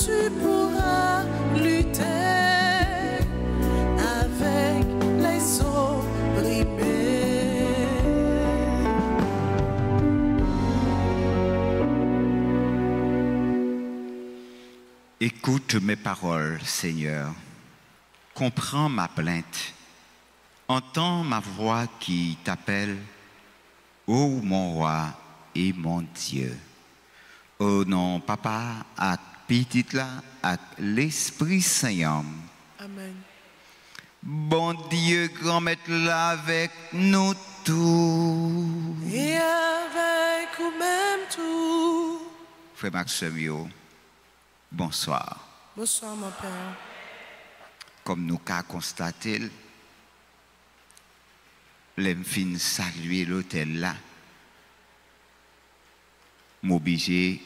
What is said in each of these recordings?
tu pourras lutter avec les opprimés. Écoute mes paroles, Seigneur. Comprends ma plainte. Entends ma voix qui t'appelle, ô mon roi et mon Dieu. Au nom Papa, à petit là, à l'Esprit Saint. Amen. Bon Dieu, grand maître là avec nous tous. Et avec vous-même tout. Frère Maxime, bonsoir. Bonsoir, mon Père. Comme nous avons constaté, l'enfin saluer l'hôtel là, m'obligé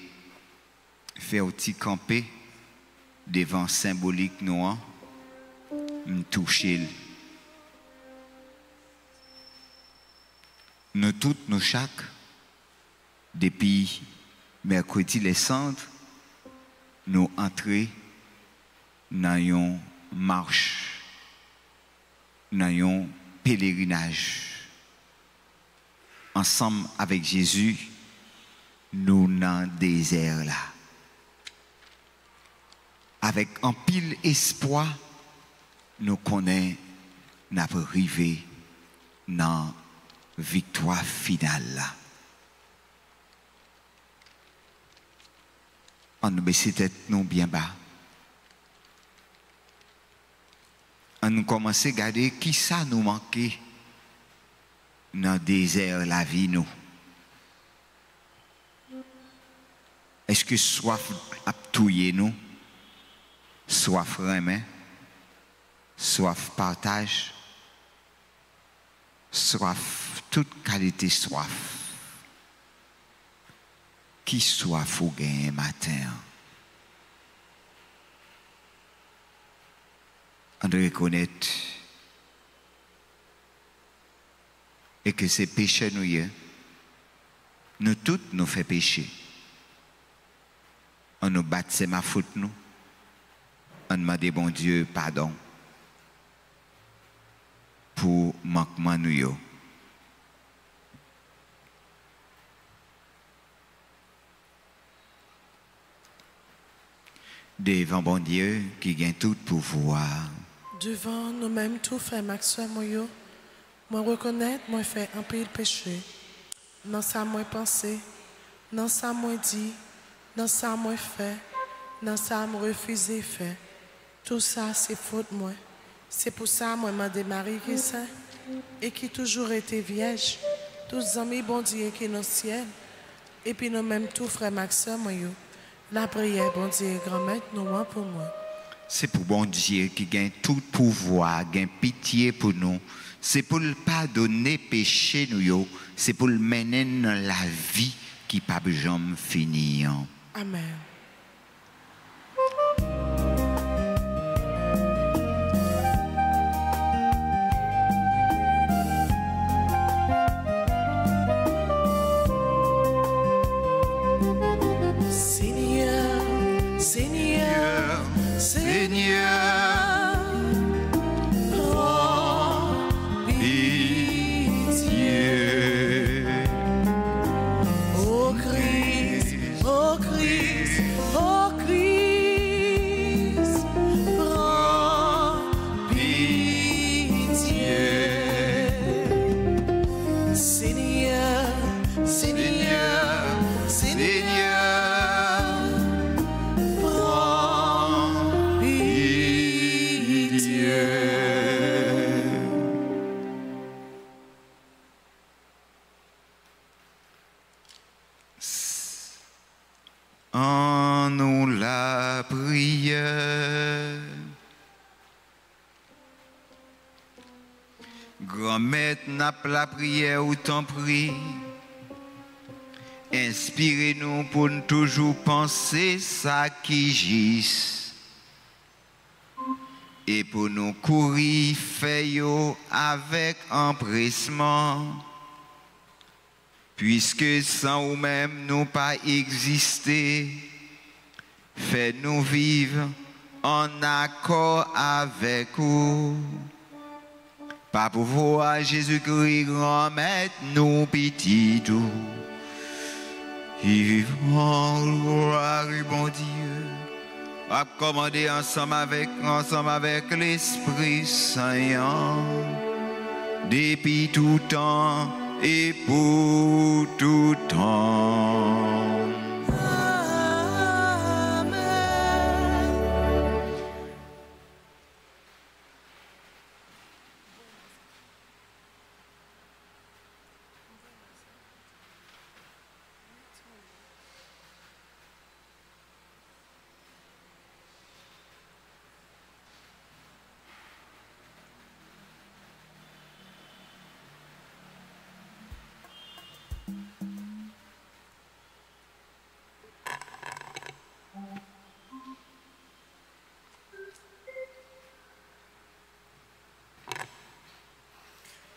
faire un petit camper devant symbolique noir, me toucher. Nous toutes, nous chaque, depuis mercredi les cendres, nous entrons dans une marche, dans un pèlerinage. Ensemble avec Jésus, nous dans le désert là. Avec un pile espoir, nous connaissons notre arrivée dans la victoire finale là. On nous baisse tête nous bien bas. On nous commence à regarder qui ça nous manquait dans le désert la vie nous. Est-ce que soif a touillé nous? Soif remet, soif partage, soif, toute qualité soif. Qui soif ou gain matin? On doit reconnaître et que c'est péché nous tous nous fait pécher. On nous bat, c'est ma faute nous. On demande bon Dieu pardon pour manquement nous. Devant bon Dieu qui gagne tout pouvoir. Devant nous-mêmes, tout frère Maxime, moi reconnaître, moi fait un peu de péché. Dans ça, moi pensé, dans ça, moi dit, dans ça, moi fait, dans ça, moi refusé fait. Tout ça, c'est faute, moi. C'est pour ça, moi, m'a démarré qui ça, et qui toujours été vierge. Tous les amis, bon Dieu, qui est dans le ciel. Et puis nous-mêmes, tout frère Maxime, la prière, bon Dieu, grand-maître, nous, pour moi. C'est pour bon Dieu qui gagne tout pouvoir, gagne pitié pour nous. C'est pour le pardonner péché nous, c'est pour le mener dans la vie qui pas jamais finir. Amen. Seigneur, Seigneur, Seigneur, prends pitié. Ô Christ, ô Christ, ô Christ, prends pitié. Seigneur, Seigneur, Seigneur. En nous la prière. Grand-mère n'a pas la prière ou t'en prie. Inspirez-nous pour nous toujours penser ça qui gisse. Et pour nous courir, faire avec empressement. Puisque sans vous-même nous pas exister, Fais-nous vivre en accord avec vous. Par pouvoir Jésus-Christ, remettre-nous pitié tout. Vivons gloire, bon Dieu. À commander ensemble avec l'Esprit Saint, depuis tout temps et pour tout temps.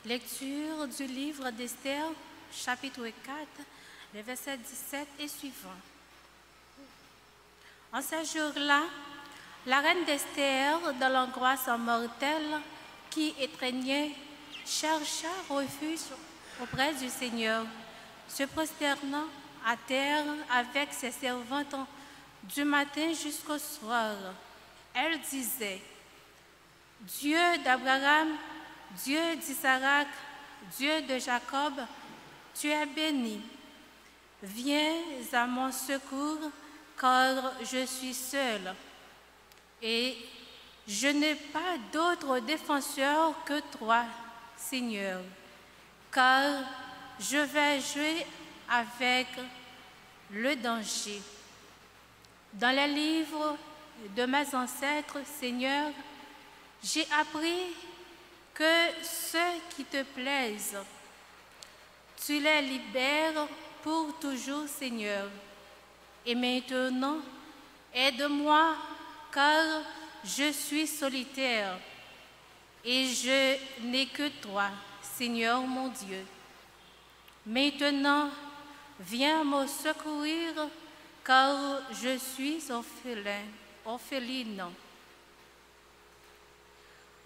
Lecture du livre d'Esther, chapitre 4, les versets 17 et suivants. En ce jour-là, la reine d'Esther, dans l'angoisse mortelle qui étreignait, chercha refuge auprès du Seigneur, se prosternant à terre avec ses servantes du matin jusqu'au soir. Elle disait: Dieu d'Abraham, Dieu d'Isaac, Dieu de Jacob, tu es béni. Viens à mon secours, car je suis seule. Et je n'ai pas d'autre défenseur que toi, Seigneur, car je vais jouer avec le danger. Dans les livres de mes ancêtres, Seigneur, j'ai appris que ceux qui te plaisent, tu les libères pour toujours, Seigneur. Et maintenant, aide-moi, car je suis solitaire et je n'ai que toi, Seigneur mon Dieu. Maintenant, viens me secourir, car je suis orpheline.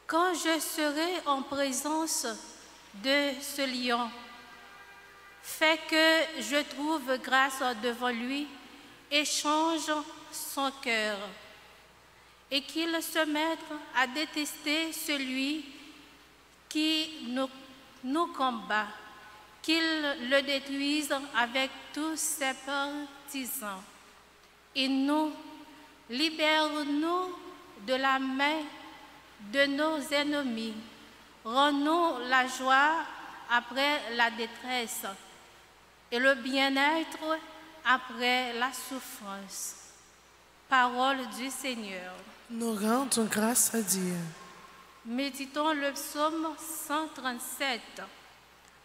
Quand je serai en présence de ce lion, fais que je trouve grâce devant lui et change son cœur, et qu'il se mette à détester celui qui nous combat, qu'il le détruise avec tous ses partisans. Et nous, libère-nous de la main de nos ennemis. Rends-nous la joie après la détresse et le bien-être après la souffrance. Parole du Seigneur. Nous rendons grâce à Dieu. Méditons le psaume 137.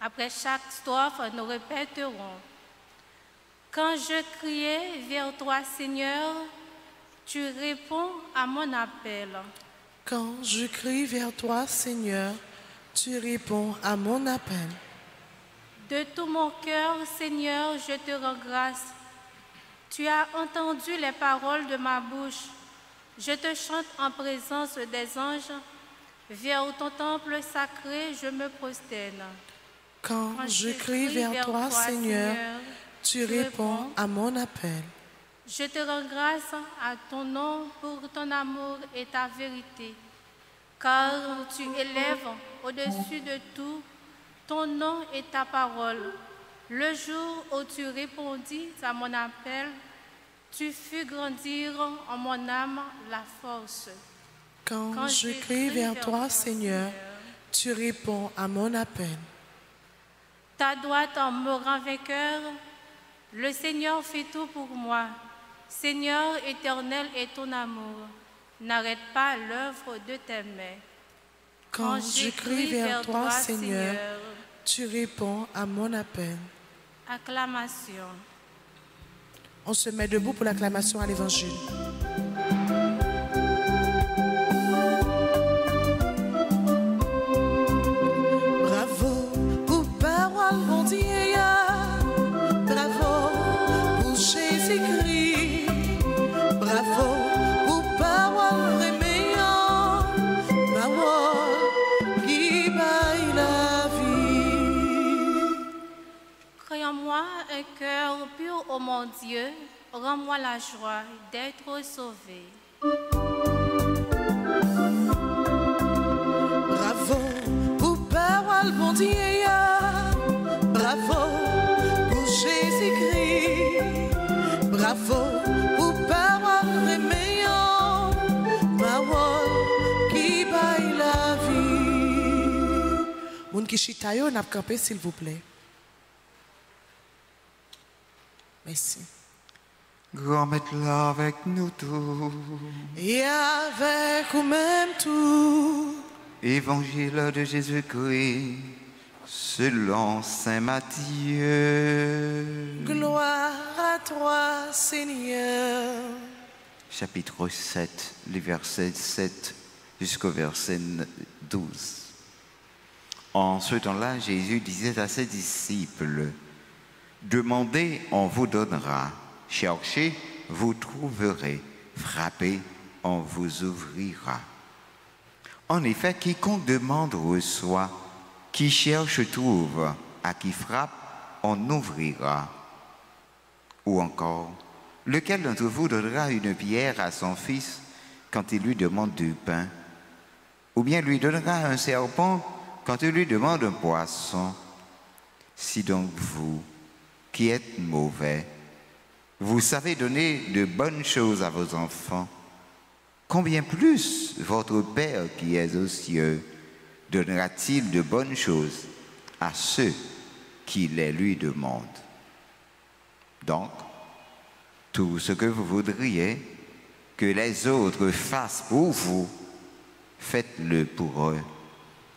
Après chaque strophe, nous répéterons: Quand je criais vers toi, Seigneur, tu réponds à mon appel. Quand je crie vers toi, Seigneur, tu réponds à mon appel. De tout mon cœur, Seigneur, je te rends grâce. Tu as entendu les paroles de ma bouche. Je te chante en présence des anges. Vers ton temple sacré, je me prosterne. Quand je crie vers toi, Seigneur, tu réponds à mon appel. Je te rends grâce à ton nom pour ton amour et ta vérité, car tu élèves au-dessus de tout ton nom et ta parole. Le jour où tu répondis à mon appel, tu fus grandir en mon âme la force. Quand je crie vers toi, Seigneur, tu réponds à mon appel. Ta droite me rend vainqueur, le Seigneur fait tout pour moi. Seigneur éternel est ton amour, n'arrête pas l'œuvre de tes mains. Quand je crie vers toi, Seigneur, tu réponds à mon appel. Acclamation. On se met debout pour l'acclamation à l'Évangile. Bravo pour parole, mon Dieu. Bravo pour Jésus-Christ. Bravo un cœur pur, ô mon Dieu, rends-moi la joie d'être sauvé. Bravo pour Père le bon Dieu, bravo pour Jésus-Christ, bravo pour Père le meilleur, parole qui baille la vie. Moun qui chita yo n'a campé s'il vous plaît. Merci. Grand maître là avec nous tous. Et avec vous-même tout. Évangile de Jésus-Christ selon Saint Matthieu. Gloire à toi, Seigneur. Chapitre 7, les versets 7 jusqu'au verset 12. En ce temps-là, Jésus disait à ses disciples, « Demandez, on vous donnera. Cherchez, vous trouverez. Frappez, on vous ouvrira. » En effet, quiconque demande reçoit, qui cherche trouve, à qui frappe, on ouvrira. Ou encore, lequel d'entre vous donnera une pierre à son fils quand il lui demande du pain? Ou bien lui donnera un serpent quand il lui demande un poisson? Si donc vous, qui êtes mauvais, vous savez donner de bonnes choses à vos enfants, combien plus votre Père qui est aux cieux donnera-t-il de bonnes choses à ceux qui les lui demandent? Donc, tout ce que vous voudriez que les autres fassent pour vous, faites-le pour eux,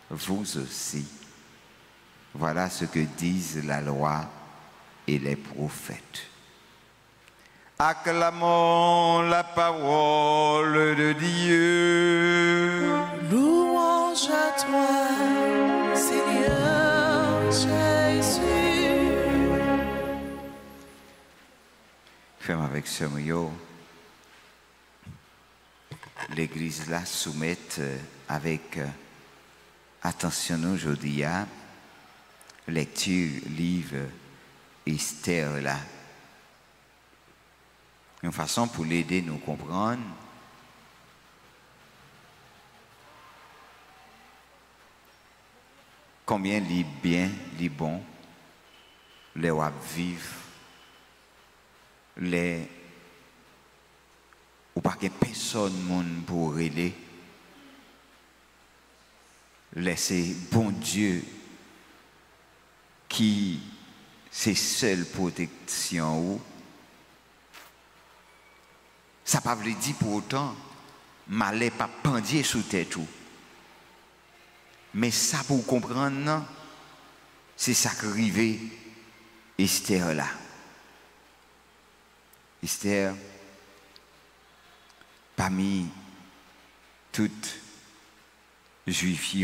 vous aussi. Voilà ce que disent la loi et les prophètes. Acclamons la parole de Dieu. Louange à toi, Seigneur Jésus. Ferme avec ce mot. L'Église là soumet avec attention aujourd'hui à lecture livre Esther là. Une façon pour l'aider nous comprendre combien les bien, les bons, les wap vivent, les ou pas que personne monde pour aider, laisser bon Dieu qui c'est seule protection ou ça pas veut dire pour autant malais pas pendier sous tête tout. Mais ça pour comprendre non, c'est ça qui arrivé Esther là. Esther parmi toutes juifs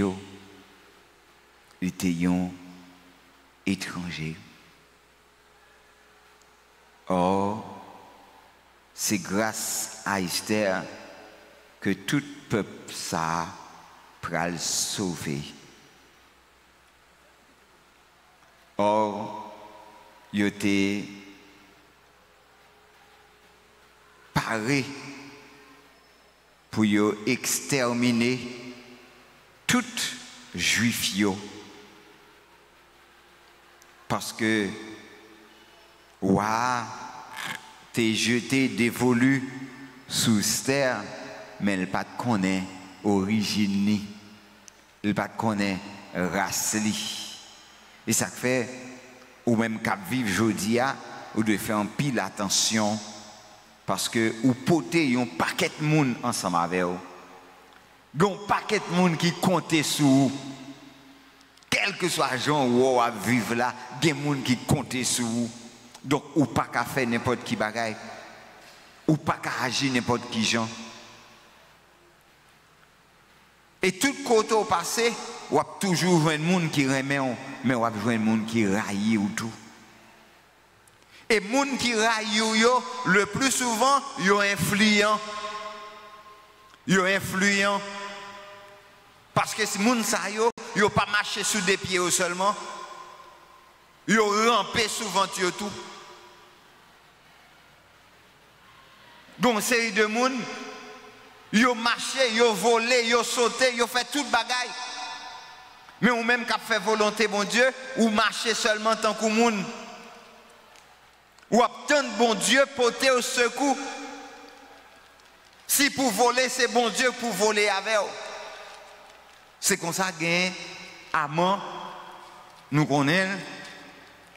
étaient étrangers. Or c'est grâce à Esther que tout peuple ça pral sauver. Or, il était paré pour exterminer tout juif parce que t'es jeté dévolu sous terre, mais elle pas connaît origine ni, elle pas connaît race li. Et ça fait ou même cap vivre jodia ou de faire un pile attention parce que ou poter un paquet de monde ensemble avec vous. Gon paquet de monde qui compte sur vous. Quel que soit gens ou à vivre là, des monde qui compte sur vous. Donc ou pas qu'à faire n'importe qui bagaille. Ou pas qu'à agir n'importe qui gens. Et tout côté au passé, ou a toujours joué un monde qui remet, mais ou a joué un monde qui raille ou tout. Et monde qui raille yo, le plus souvent, yo influent. Yo influent. Parce que si monde ça yo pas marché sous des pieds seulement. Ils ont rampé souvent tout. Donc, série de monde, ils ont marché, ils ont volé, ils ont sauté, ils ont fait toute bagaille. Mais ou même qui a fait volonté, bon Dieu, ou marcher seulement tant que monde. Ou attendre bon Dieu porter au secours. Si pour voler, c'est bon Dieu pour voler avec vous. C'est comme ça qu'il Aman, nous connaissons,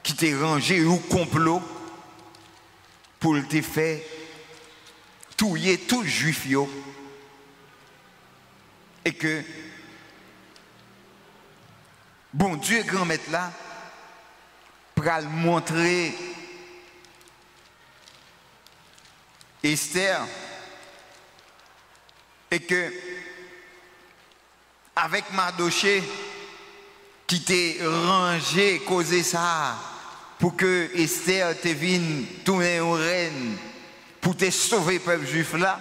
qui t'est rangé au complot pour te faire touiller tout juif. Et que, bon Dieu, grand maître là, pour le montrer Esther, et que, avec Mardoché, qui t'est rangé, causé ça, pour que Esther te vienne tourner en reine, pour te sauver le peuple juif là,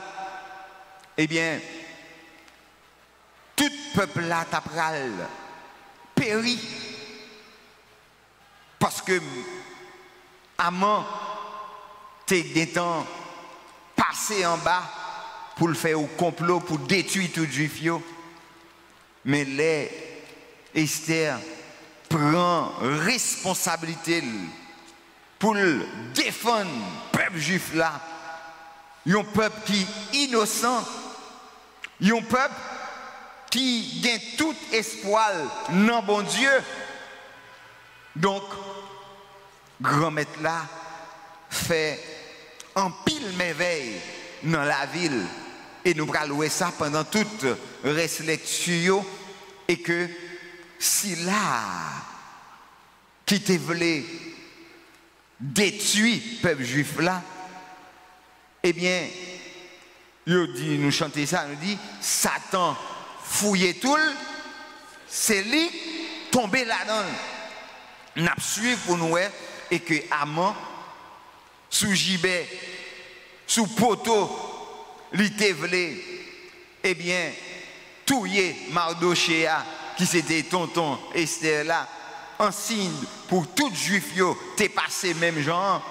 eh bien, tout peuple là t'a péri. Parce que Aman t'es des temps passé en bas pour le faire au complot, pour détruire tout juif. Mais les Esther prend responsabilité pour défendre le peuple juif là. Un peuple qui est innocent. Un peuple qui gagne tout espoir dans bon Dieu. Donc, grand maître là fait un pile merveille dans la ville. Et nous allons louer ça pendant toute réflexion. Et que si là, qui te voulait détruire le peuple juif là, eh bien, dit, nous chantons ça, nous dit, Satan fouillait tout, c'est lui tombé là-dedans. Nous suivons pour nous, et que Aman, sous gibet, sous poteau, lui te voulait, eh bien, touiller Mardoché, qui c'était tonton Esther là, en signe pour tout juif yo, t'es passé même genre,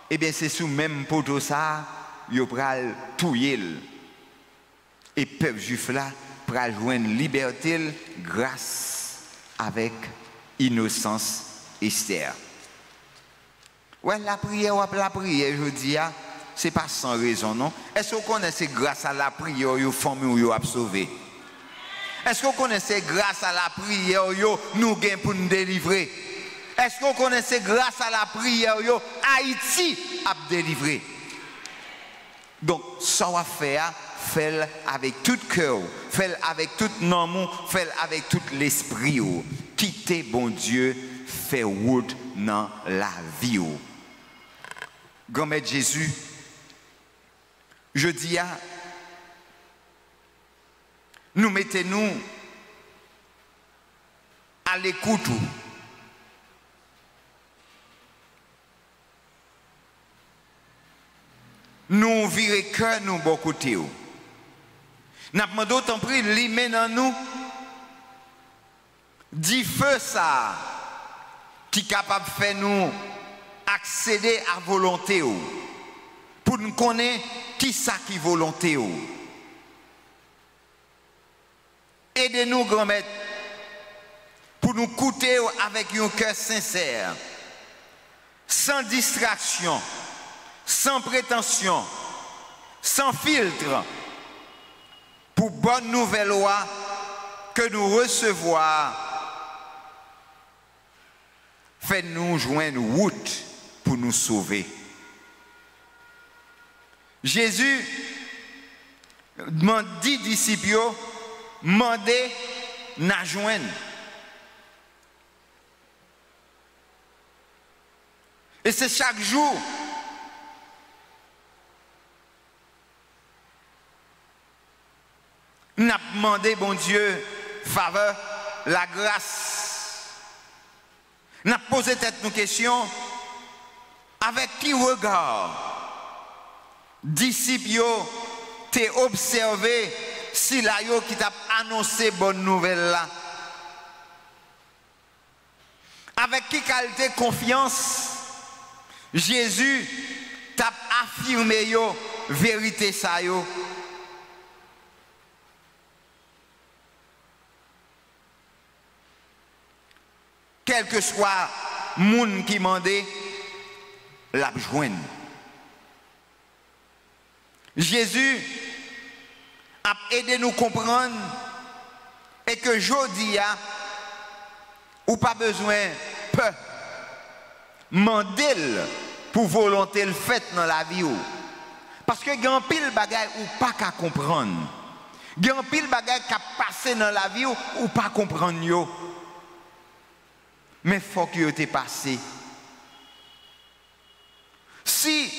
eh bien c'est sous même poteau ça, yo pral touyer. Et peuple juif là, pral joindre liberté grâce avec innocence Esther. Ouais, la prière, je dis, c'est pas sans raison, non? Est-ce que vous connaissez grâce à la prière, vous famille ou vous avez sauvé? Est-ce que vous connaissez grâce à la prière, nous gagnons pour nous délivrer? Est-ce que vous connaissez grâce à la prière, Haïti a délivré? Donc, ça va faire, faites avec tout cœur, faites avec tout amour, faites avec tout l'esprit. Quittez bon Dieu, fait route dans la vie. Grand-mère Jésus, je dis à nous mettez-nous à l'écoute. Nous virons cœur nous bon côté. Nous avons d'autant pris les mains dans nous. Dit feu ça qui est capable de faire nous accéder à volonté. Pour nous connaître qui ça qui volonté. Aidez-nous, grand-maître, pour nous écouter avec un cœur sincère, sans distraction, sans prétention, sans filtre, pour bonne nouvelle loi que nous recevons, faites-nous joindre route pour nous sauver. Jésus dit disciples, mandez n'a joindre. Et c'est chaque jour. Nous avons demandé, bon Dieu, faveur, la grâce. Nous avons posé tête nos questions. Avec qui regard, disciples, t'es observé si la yo qui t'a annoncé bonne nouvelle là. avec qui qualité confiance Jésus t'a affirmé yo vérité ça yo. Quel que soit moun qui mandé, l'a joindre. Jésus a aidé nous comprendre et que jodi a ou pas besoin peu mandel pour volonté le fait dans la vie ou. Parce que grand pile bagay ou pas qu'à comprendre. Grand pile bagay qui passé dans la vie ou pas comprendre yo. Mais faut que yo te passé. Si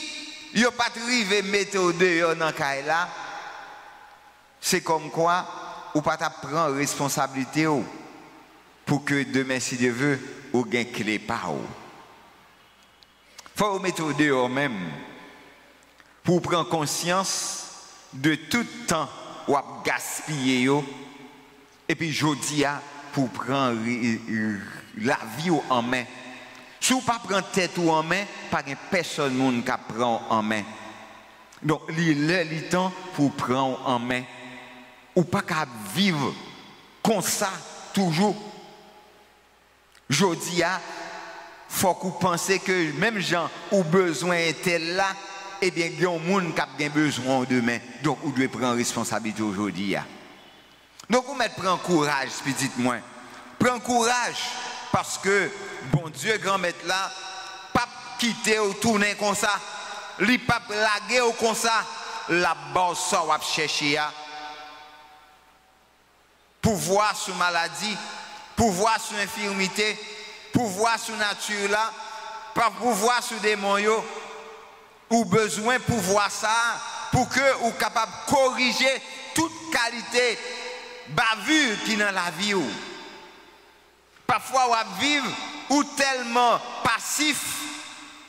yo pas arrivé mettre au dehors dans caille là, c'est comme quoi ou pas ta prendre responsabilité ou pour que demain si Dieu veut ou gain clé par ou. Faut mettre au dehors même pour prendre conscience de tout temps ou a gaspiller yo et puis jodi a pour prendre la vie en main. Si vous ne prenez pas tête ou en main, pas personne qui prend en main. Donc, il est le temps pour prendre en main. Ou pas qu'à vivre comme ça, toujours. Jodi a, faut que vous pensiez que même gens ou besoin était là, eh bien, il y a un monde qui a besoin demain. Donc, vous devez prendre responsabilité aujourd'hui. Donc, vous mettez prendre courage, petit moins. Prends courage. Parce que, bon Dieu, grand-maître là, pas quitter ou tourner comme ça, li pas laguer ou comme ça, la bosse ça va chercher à pouvoir sur maladie, pouvoir sur infirmité, pouvoir sur nature là, pas pouvoir sur démon yo, ou besoin pouvoir ça pour que ou capable corriger toute qualité bavure qui dans la vie ou. Parfois, on vivre ou tellement passif,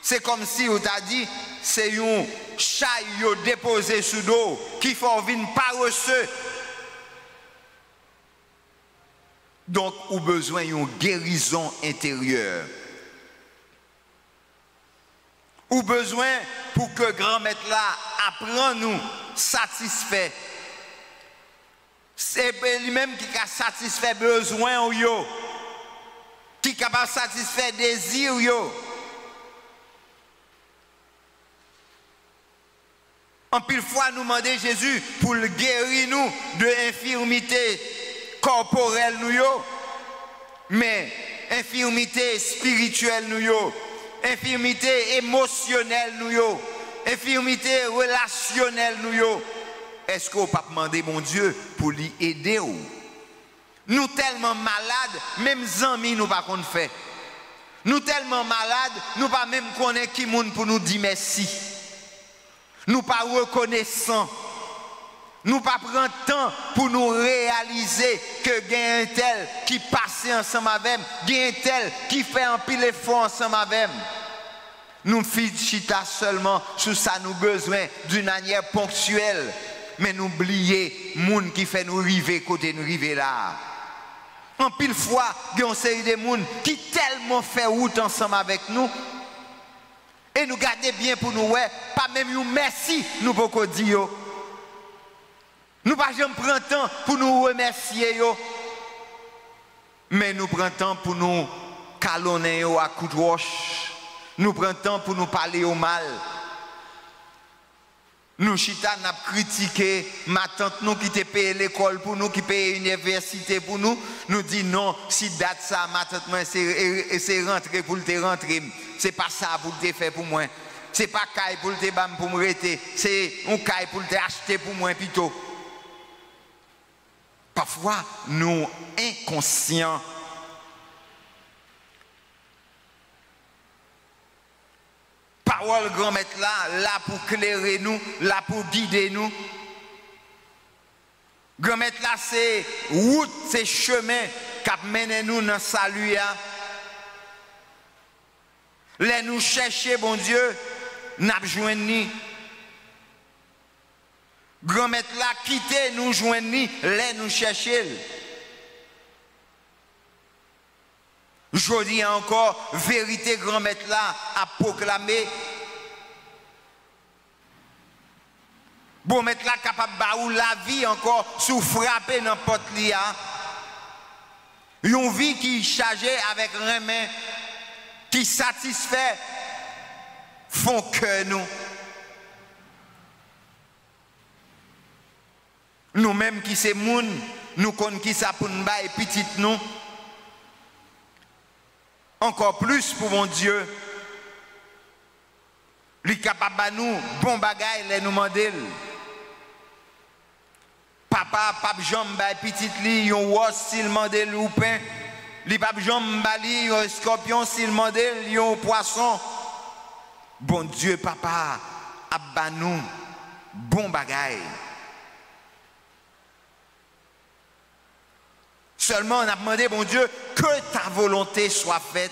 c'est comme si on t'a dit, c'est un chat déposé sous l'eau qui faut venir paresseux. Donc, on a besoin d'une guérison intérieure. On a besoin pour que grand-maître là apprend nous satisfait. C'est lui-même qui a satisfait besoin ou yo. Qui est capable de satisfaire désir yo. En pile fois nous demandons Jésus pour le guérir nous de infirmité corporelle nous yo, mais infirmité spirituelle nous yo, infirmité émotionnelle nous yo, infirmité relationnelle nous yo. Est-ce qu'on peut demander mon Dieu pour lui aider ou? Nous tellement malades, même amis nous pas qu'on fait. Nous tellement malades, nous pas même connaître qui monde pour nous dire merci. Nous pas reconnaissants. Nous pas prendre temps pour nous réaliser que gain un tel qui passe ensemble avec, gain un tel qui fait un pile effort ensemble avec. Nous chita seulement sur ça nous besoin d'une manière ponctuelle, mais nous oublier monde qui fait nous river côté nous river là. En pile fois, il y a une série de gens qui tellement fait route ensemble avec nous. Et nous gardons bien pour nous, ouais, pas même un merci, nous pouvons dire. Nous pas jamais prendre temps pour nous remercier. Mais nous prenons temps pour nous calonner à coups de roche. Nous prenons temps pour nous parler au mal. Nous, chita, n'a critiqué ma tante nous qui te paye l'école pour nous, qui paye l'université pour nous. Nous dit non, si date ça, ma tante moi c'est rentrer pour te rentrer. C'est pas ça pour te faire pour moi. C'est pas caille pour te bam pour me rester. C'est un caille pour te acheter pour moi plutôt. Parfois, nous inconscients. Parole grand-maître là pour clairer nous, là pour guider nous. Grand-maître là c'est route, c'est chemin qui mène nous dans le salut. Là nous chercher bon Dieu, n'a joindre. Grand-maître là quitter nous joindre, là nous chercher. Je dis encore, vérité grand-maître là à proclamer. Bon maître là capable de la vie encore sous frapper dans porte lia. Une vie qui est chargée avec un main qui satisfait font que nous-mêmes qui c'est moun, nous connaissons qui ça pour nous bailler petit nous. Encore plus pour mon Dieu. Lui capable de nous bon bagay les nous mandel. Papa jambe bay petit li yon os s'il mandel ou pain. Li pap jambe bali yon scorpion s'il mandel yon poisson. Bon Dieu papa abba nous bon bagay. Seulement on a demandé, bon Dieu, que ta volonté soit faite.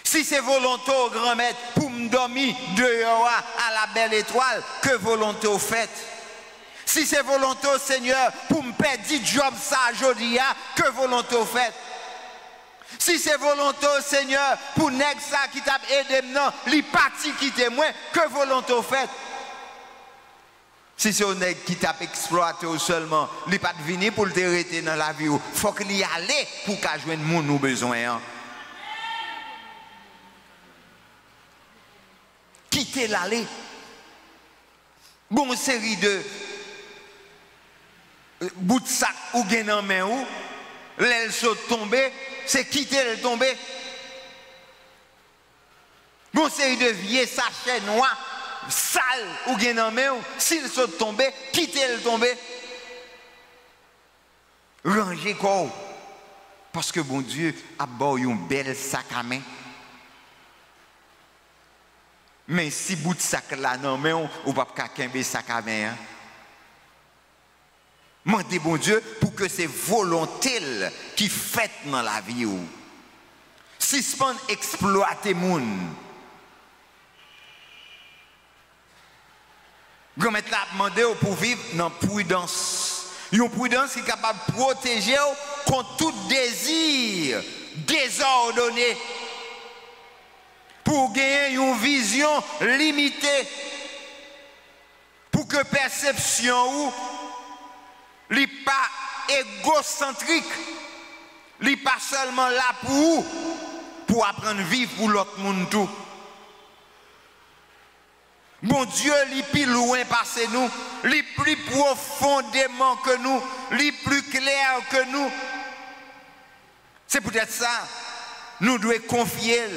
Si c'est volonté au grand maître pour me dormir dehors à la belle étoile, que volonté au fait. Si c'est volonté au Seigneur pour me perdre 10 jobs ça aujourd'hui, que volonté au fait. Si c'est volonté au Seigneur pour nèg ça qui t'a aidé maintenant, li parti quitter moi, que volonté au fait. Si c'est un nèg qui t'a exploité seulement, il pas de venir pour te rester dans la vie. Il faut qu'il y aille pour qu'il joigne moun nous besoin. Quitter l'aller. Bon série de bout de sac ou gen en main ou l'aile saute tomber, c'est quitter le tomber. Bon série de vieux sachets noirs sale ou gen en main ou s'il saute tomber, quitter le tomber. Ranger quoi? Parce que bon Dieu a beau un bel sac à main. Mais si bout de sac là non mais ou pas qu'un sac à main. Mandez bon Dieu pour que c'est volonté qui fait dans la vie ou. Si spon exploiter moun. Grand-mère l'a demandé pour vivre dans prudence. Une prudence qui est capable de protéger contre tout désir désordonné. Pour gagner une vision limitée. Pour que perception ou n'est pas égocentrique. N'est pas seulement là pour apprendre à vivre pour l'autre monde tout. Bon Dieu, il est plus loin passé nous, il est plus profondément que nous, il est plus clair que nous. C'est peut-être ça, nous devons confier,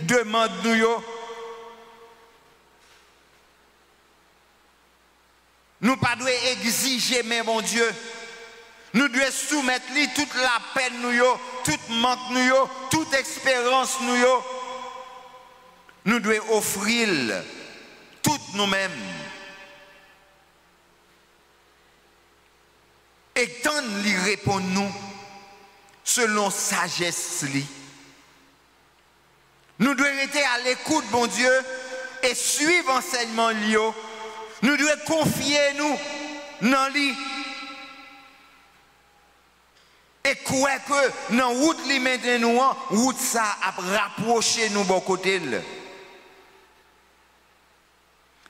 demande-nous. Nous ne devons pas exiger, mais bon Dieu, nous devons soumettre lui toute la peine, nous, toute manque, nous, toute expérience, nous devons offrir. Toutes nous-mêmes. Et tant lui répond nous selon sagesse li. Nous devons être à l'écoute, bon Dieu, et suivre enseignement lio. Nous devons confier nous dans lui. Et croire que dans la route li maintenant, route ça a rapproché nous bon côté.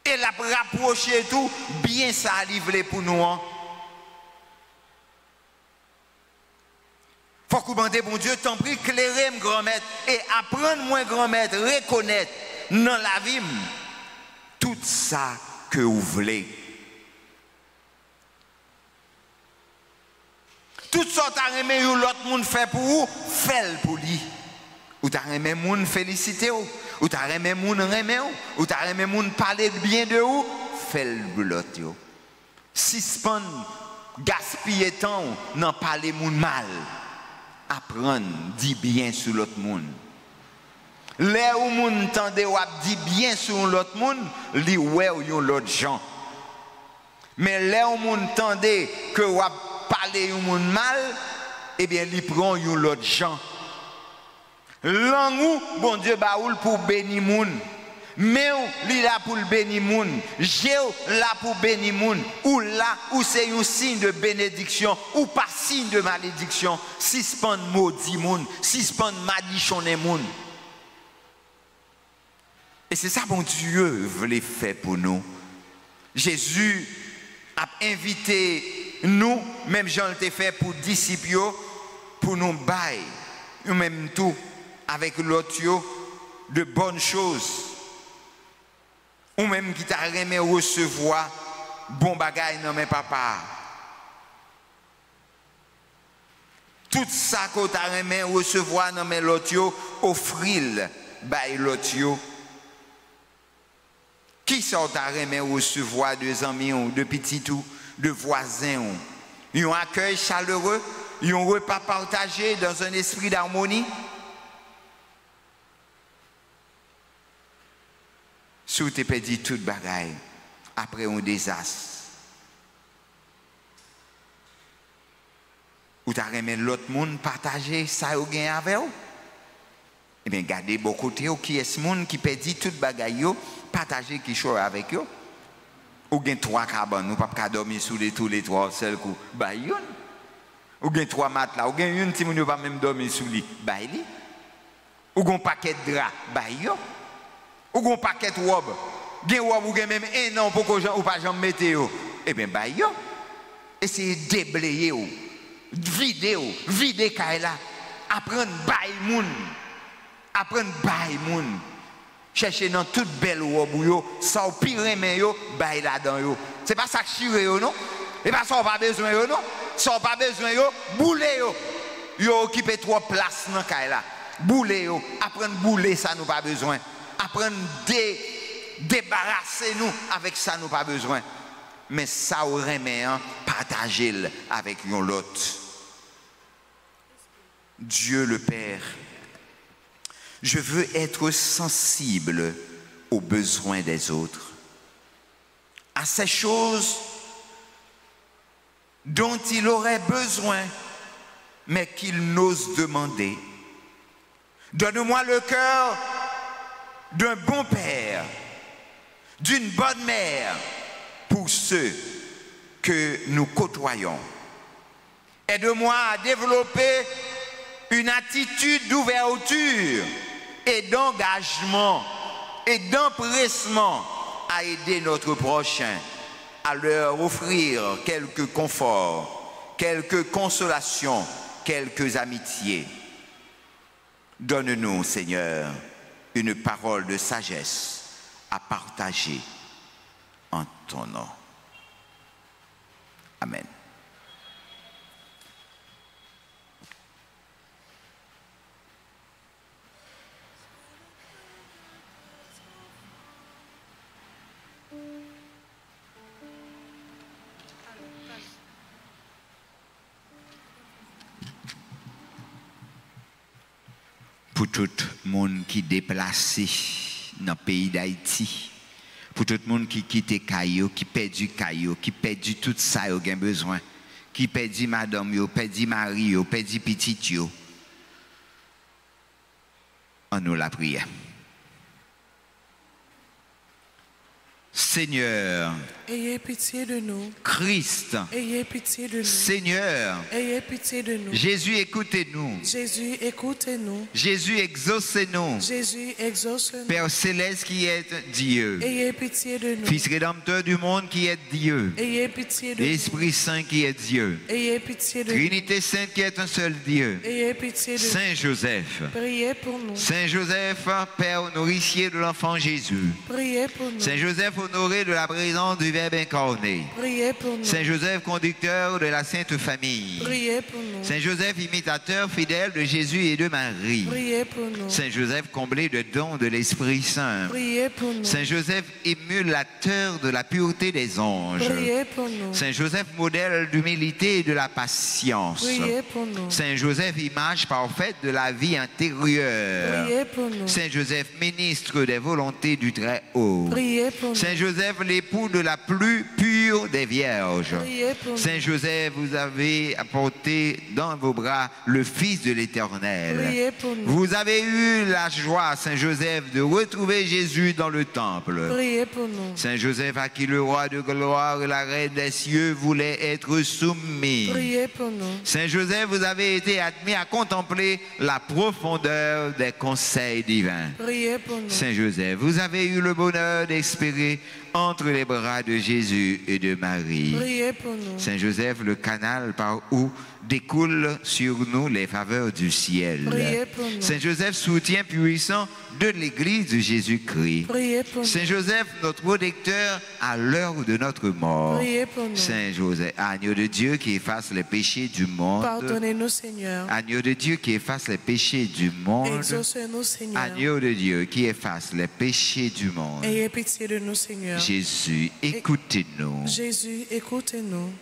Et la rapprocher tout, bien ça a livré pour nous. Faut que vous demandez, bon Dieu, t'en prie, clairez-moi, grand-maître, et apprendre-moi, grand-maître, reconnaître dans la vie tout ça que vous voulez. Tout ça, t'as aimé l'autre monde fait pour vous, faites pour lui. Ou t'as aimé moun féliciter ou t'as aimé moun remer ou t'as aimé moun parler bien de ou fais-le l'autre yo. Si span gaspiller temps n'en parler moun mal apprendre dit bien sur l'autre moun. Là où moun tande ou dit bien sur l'autre moun li ouais ou yon l'autre gens. Mais là où moun tande que ou parler yon moun mal eh bien li prend yon l'autre gens. Langou, bon Dieu, baoul pour bénir moun. Mais il là pour le bénir moun, Dieu là pour bénir moun, ou là où c'est un signe de bénédiction ou pas signe de malédiction, suspend maudit moun, suspend madichonné moun. Et c'est ça bon Dieu voulait faire pour nous. Jésus a invité nous, même Jean l'a fait pour disciples, pour nous bailler, nous même tout avec l'autre de bonnes choses. Ou même qui t'a remis recevoir bon bagay non mais papa. Tout ça que t'a remis recevoir non mais l'autre offrir bay l'autre. Qui ça t'a remis recevoir de amis ou de petits tout, de voisins ou. Ils ont un accueil chaleureux, ils ont un repas partagé dans un esprit d'harmonie. Si vous avez perdu toute bagaille après un désastre, ou tu as remis l'autre monde partager ça ou gain avec vous, eh bien, gardez beaucoup de gens qui est ce monde qui perdit toute bagaille, partager qui choix avec eux. Ou gain 3 cabanes, ou pas dormir sous tous les 3 seuls coups, bah yon. Ou gain 3 matelas, ou gain une si vous pas même dormir sous lui, bah li. Ou gain paquet de draps, bah yon. Ou un paquet de robes, gen robe ou gen même un an pour que ou pas jamais mettre eh bien bah yo essayer déblayer ou vider kay la apprendre bay moun chercher dans toute belle robe yo ça pire mais yo bay là dedans yo c'est pas ça chire yo non et pas ça pas besoin yo non ça pas besoin yo bouler yo occuper trop place dans kay la bouler yo apprendre bouler ça nous pas besoin apprendre débarrasser nous avec ça nous pas besoin mais ça aurait bien partager avec l'autre. Dieu le Père, je veux être sensible aux besoins des autres, à ces choses dont il aurait besoin mais qu'il n'ose demander. Donne-moi le cœur d'un bon père, d'une bonne mère pour ceux que nous côtoyons. Aide-moi à développer une attitude d'ouverture et d'engagement et d'empressement à aider notre prochain, à leur offrir quelques conforts, quelques consolations, quelques amitiés. Donne-nous, Seigneur, une parole de sagesse à partager en ton nom. Amen. Pour tout le monde qui est déplacé dans le pays d'Haïti, pour tout le monde qui quitte Caillou, qui perdu Caillou, qui perdu tout ça, qui a besoin, qui perdu madame, qui perdu mari, qui perdu petit, on nous la prière. Seigneur, ayez pitié de nous. Christ, Ayez pitié de nous. Seigneur, Ayez pitié de nous. Jésus, écoutez-nous. Jésus, écoutez-nous. Jésus, exaucez-nous. Jésus, exauce-nous. Père céleste qui est Dieu. Ayez pitié de nous. Fils rédempteur du monde qui est Dieu. Ayez pitié de nous. L'Esprit Saint qui est Dieu. Ayez pitié de nous. Trinité Sainte qui est un seul Dieu. Ayez pitié de nous. Saint Joseph. Priez pour nous. Saint Joseph, Père nourricier de l'enfant Jésus. Priez pour nous. Saint Joseph honoré de la présence du Verbe incarné. Priez pour nous. Saint Joseph conducteur de la Sainte Famille. Priez pour nous. Saint Joseph imitateur fidèle de Jésus et de Marie. Priez pour nous. Saint Joseph comblé de dons de l'Esprit Saint. Priez pour nous. Saint Joseph émulateur de la pureté des anges. Priez pour nous. Saint Joseph modèle d'humilité et de la patience. Priez pour nous. Saint Joseph image parfaite de la vie intérieure. Priez pour nous. Saint Joseph ministre des volontés du Très-Haut. Priez pour nous. Saint Joseph l'époux de la plus pure pure des vierges. Priez pour nous. Saint Joseph, vous avez apporté dans vos bras le Fils de l'Éternel. Priez pour nous. Vous avez eu la joie, Saint Joseph, de retrouver Jésus dans le temple. Priez pour nous. Saint Joseph, à qui le roi de gloire et la reine des cieux voulaient être soumis. Priez pour nous. Saint Joseph, vous avez été admis à contempler la profondeur des conseils divins. Priez pour nous. Saint Joseph, vous avez eu le bonheur d'expirer entre les bras de Jésus et de Marie. Priez pour nous. Saint Joseph, le canal par où découlent sur nous les faveurs du ciel. Priez pour nous. Saint Joseph, soutien puissant de l'Église de Jésus-Christ. Priez pour nous. Saint Joseph, notre protecteur à l'heure de notre mort. Priez pour nous. Saint Joseph, agneau de Dieu qui efface les péchés du monde. Pardonnez-nous, Seigneur. Agneau de Dieu qui efface les péchés du monde. Exaucez-nous, Seigneur. Agneau de Dieu qui efface les péchés du monde. Ayez pitié de nous, Seigneur. Jésus, écoutez-nous. Jésus, écoutez-nous,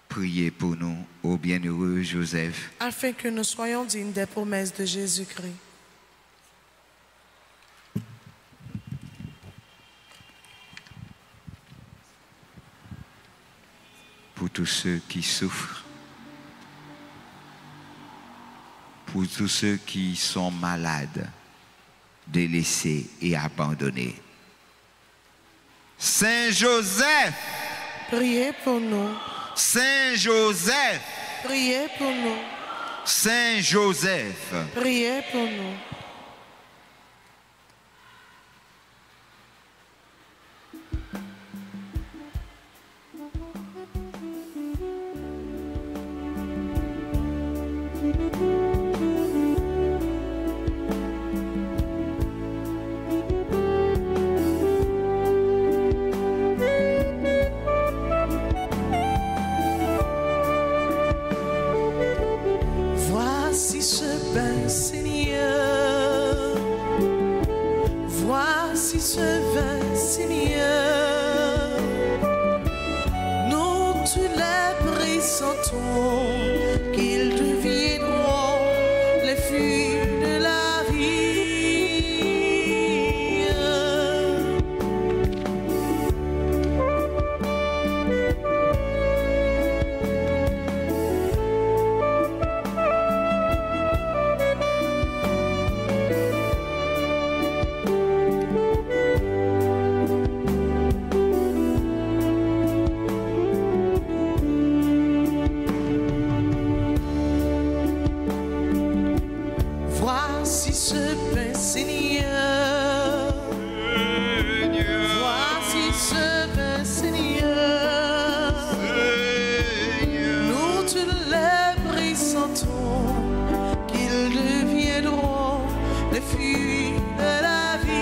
Priez pour nous, ô bienheureux Joseph. afin que nous soyons dignes des promesses de Jésus-Christ. Pour tous ceux qui souffrent, pour tous ceux qui sont malades, délaissés et abandonnés. Saint Joseph, Priez pour nous. Saint Joseph, Priez pour nous. Saint Joseph, Priez pour nous. Voici ce bain, Seigneur. Voici ce bain, Seigneur. Nous tous les pressentons qu'ils deviendront les fruits de la vie. Voici ce pain, Seigneur. Voici ce pain, Seigneur. Nous tous les pressentons qu'ils deviendront les fruits de la vie.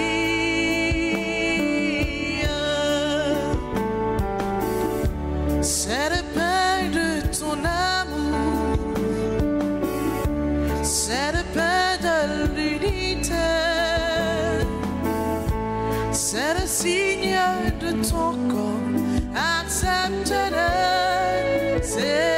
C'est le pain de ton amour. C'est le pain de l'unité. C'est le signe de ton corps. Accepte-le, Seigneur.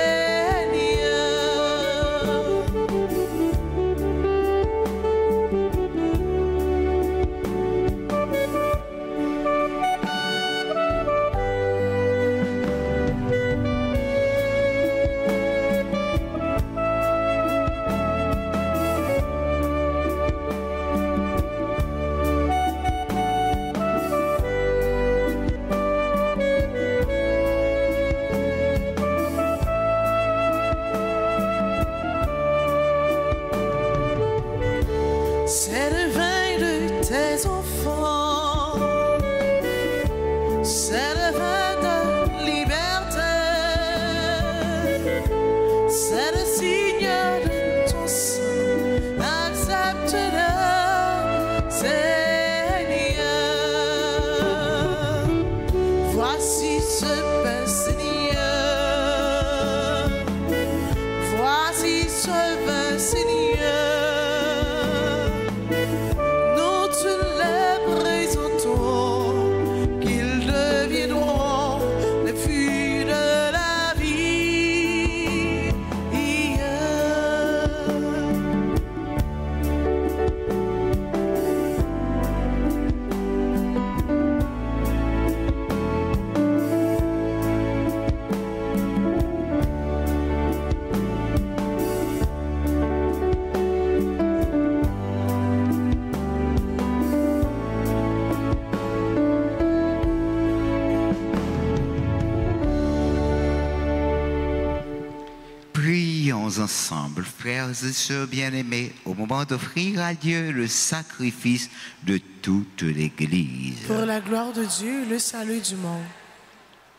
Prions ensemble, frères et sœurs bien-aimés, au moment d'offrir à Dieu le sacrifice de toute l'Église. Pour la gloire de Dieu et le salut du monde.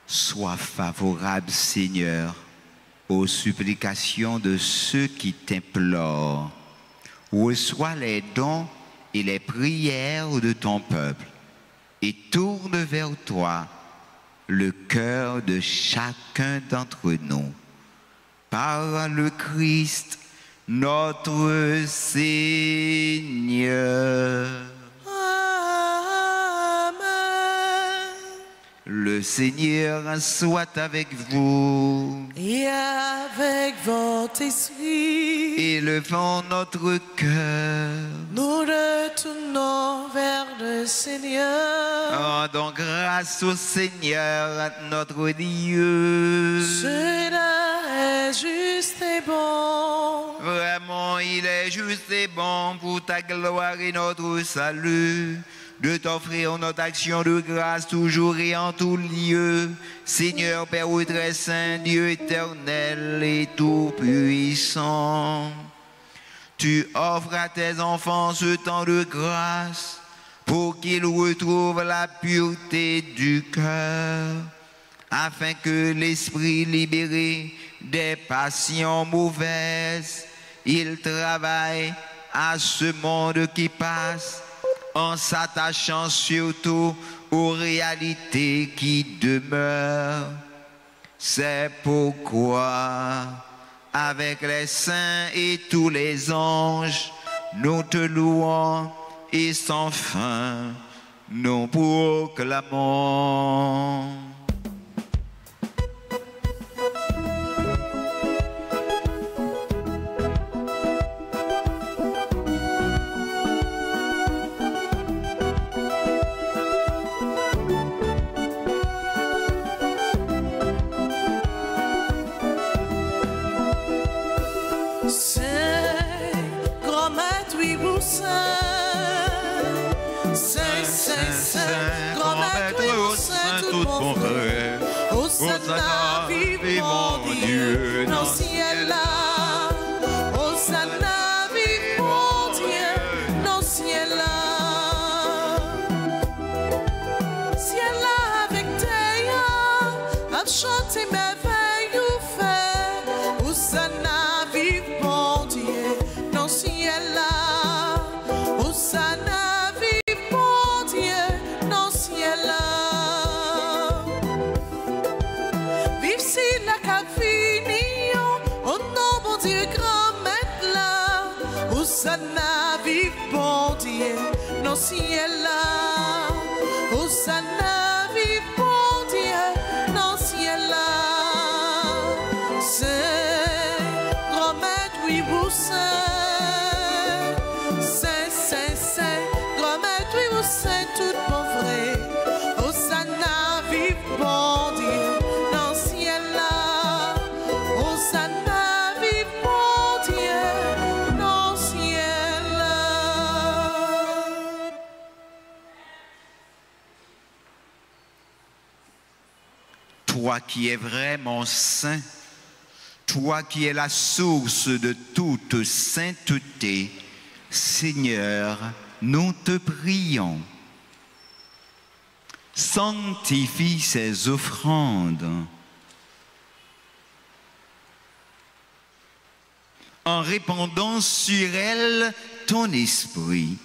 Sois favorable, Seigneur, aux supplications de ceux qui t'implorent. Reçois les dons et les prières de ton peuple et tourne vers toi le cœur de chacun d'entre nous. Par le Christ, notre Seigneur. Amen. Le Seigneur soit avec vous. Et avec votre esprit, Élevons notre cœur. nous retournons vers le Seigneur. Rendons grâce au Seigneur, notre Dieu. Cela est juste et bon. Vraiment, il est juste et bon pour ta gloire et notre salut, de t'offrir notre action de grâce toujours et en tout lieu. Seigneur Père très saint, Dieu éternel et tout-puissant, tu offres à tes enfants ce temps de grâce pour qu'ils retrouvent la pureté du cœur, afin que l'esprit libéré des passions mauvaises, il travaille à ce monde qui passe, en s'attachant surtout aux réalités qui demeurent. C'est pourquoi, avec les saints et tous les anges, nous te louons et sans fin nous proclamons. Hosanna, vive mon Dieu, dans le ciel là. Hosanna, vive mon Dieu, dans le ciel là. Ciel là avec Théa, à chanter merveilles ou fait. Hosanna, vive mon Dieu, dans le ciel là. Hosanna, vive mon Dieu, dans le ciel là. Hosanna, vive bon Dieu, dans le ciel là. Hosanna, vive bon Dieu, dans le ciel là. Saint, grand maître, oui, vous saint. Saint, saint, saint, grand maître, oui, vous saint, tout bon vrai. Hosanna, vive bon Dieu, dans le ciel là. Hosanna, vive bon Dieu, dans le ciel là. Toi qui es vraiment saint, toi qui es la source de toute sainteté, Seigneur, nous te prions. Sanctifie ces offrandes en répandant sur elles ton esprit,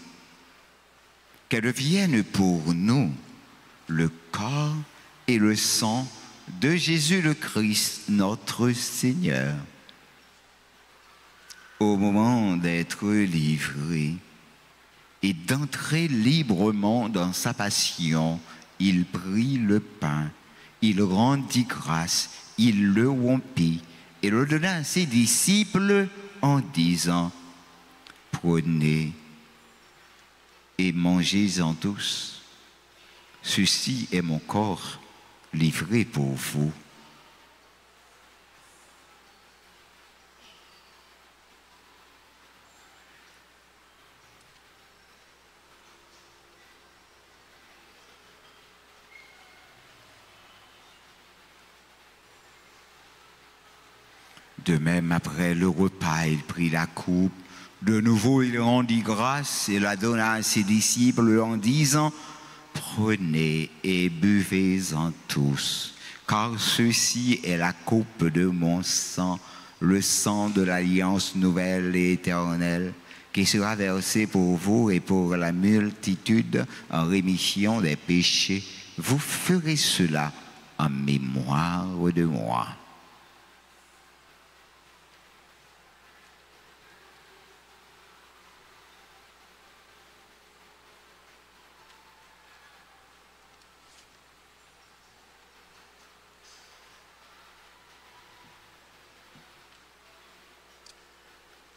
qu'elles deviennent pour nous le corps et le sang de Jésus le Christ, notre Seigneur. Au moment d'être livré et d'entrer librement dans sa passion, il prit le pain, il rendit grâce, il le rompit et le donna à ses disciples en disant: prenez et mangez-en tous. Ceci est mon corps livré pour vous. De même, après le repas, il prit la coupe. De nouveau, il rendit grâce et la donna à ses disciples en disant, « Prenez et buvez-en tous, car ceci est la coupe de mon sang, le sang de l'alliance nouvelle et éternelle, qui sera versé pour vous et pour la multitude en rémission des péchés. Vous ferez cela en mémoire de moi. »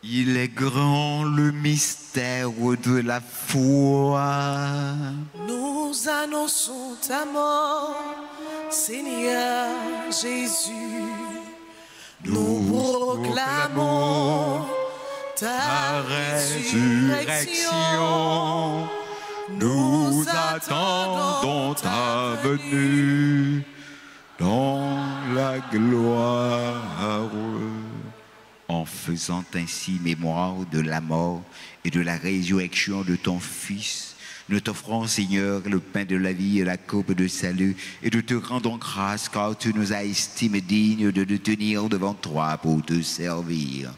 Il est grand le mystère de la foi. Nous annonçons ta mort, Seigneur Jésus. Nous proclamons ta résurrection. Nous attendons ta venue dans la gloire. En faisant ainsi mémoire de la mort et de la résurrection de ton Fils, nous t'offrons, Seigneur, le pain de la vie et la coupe de salut, et nous te rendons grâce car tu nous as estimés dignes de nous tenir devant toi pour te servir.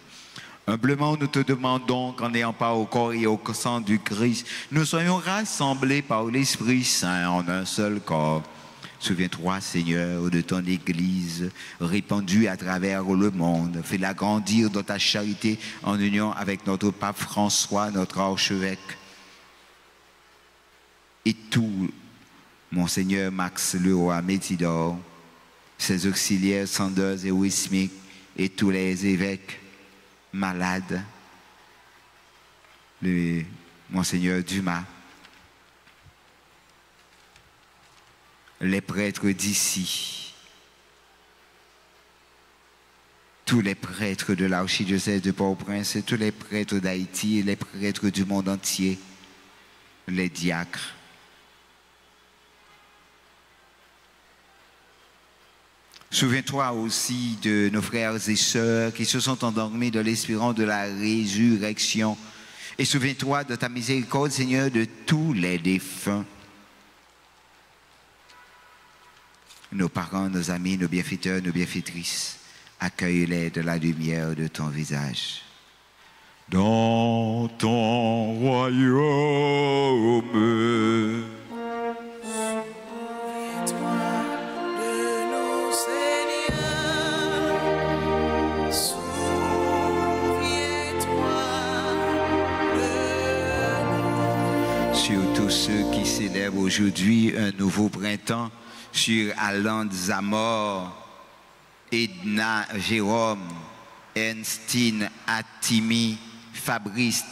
Humblement, nous te demandons qu'en ayant part au corps et au sang du Christ, nous soyons rassemblés par l'Esprit Saint en un seul corps. Souviens-toi, Seigneur, de ton Église répandue à travers le monde. Fais-la grandir dans ta charité en union avec notre pape François, notre archevêque. Et tout, Monseigneur Max Leroy Métidor, ses auxiliaires Sanders et Wismic, et tous les évêques malades, le Monseigneur Dumas, les prêtres d'ici, tous les prêtres de l'archidiocèse de Port-au-Prince, tous les prêtres d'Haïti et les prêtres du monde entier, les diacres. Souviens-toi aussi de nos frères et sœurs qui se sont endormis dans l'espérance de la résurrection. Et souviens-toi de ta miséricorde, Seigneur, de tous les défunts. Nos parents, nos amis, nos bienfaiteurs, nos bienfaitrices, accueille-les de la lumière de ton visage. Dans ton royaume, Souviens-toi de nos Seigneurs. Souviens-toi de sur tous ceux qui célèbrent aujourd'hui un nouveau printemps, sur Alain Zamor, Edna Jérôme, Ernstine Attimi, Fabrice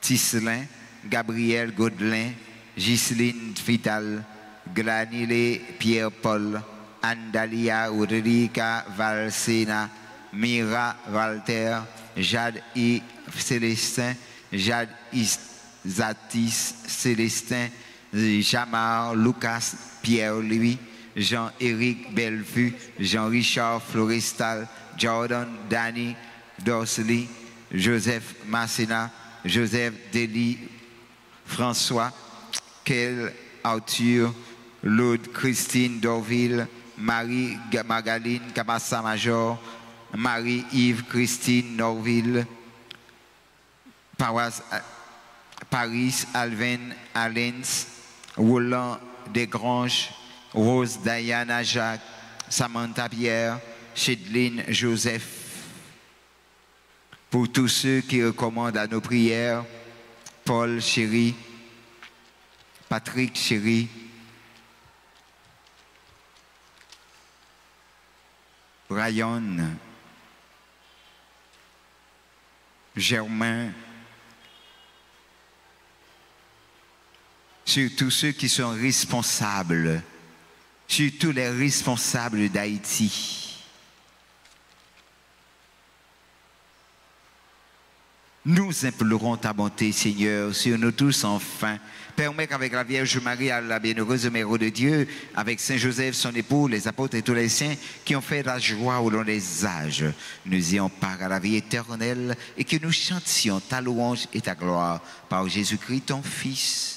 Tisselin, Gabriel Gaudelin, Ghiseline Vital, Glanile Pierre-Paul, Andalia Rodriga Valsena, Mira Walter, Jade I. Célestin, Jade Zatis Célestin, Jamar Lucas Pierre-Louis, Jean-Éric Bellevue, Jean-Richard Florestal, Jordan Danny Dorsley, Joseph Massena, Joseph Dely, François, Kel Arthur, Laude Christine Dorville, Marie Magaline Kamassa Major, Marie-Yves Christine Norville, Paris Alvin Allens, Roland Desgranges, Rose Diana Jacques, Samantha Pierre, Chedline Joseph. Pour tous ceux qui recommandent à nos prières, Paul Chéri, Patrick Chéri, Ryan, Germain, sur tous ceux qui sont responsables, sur tous les responsables d'Haïti. Nous implorons ta bonté, Seigneur, sur nous tous enfin. Permets qu'avec la Vierge Marie, la bienheureuse Mère de Dieu, avec Saint Joseph, son époux, les apôtres et tous les saints qui ont fait la joie au long des âges, nous ayons part à la vie éternelle et que nous chantions ta louange et ta gloire par Jésus-Christ, ton Fils.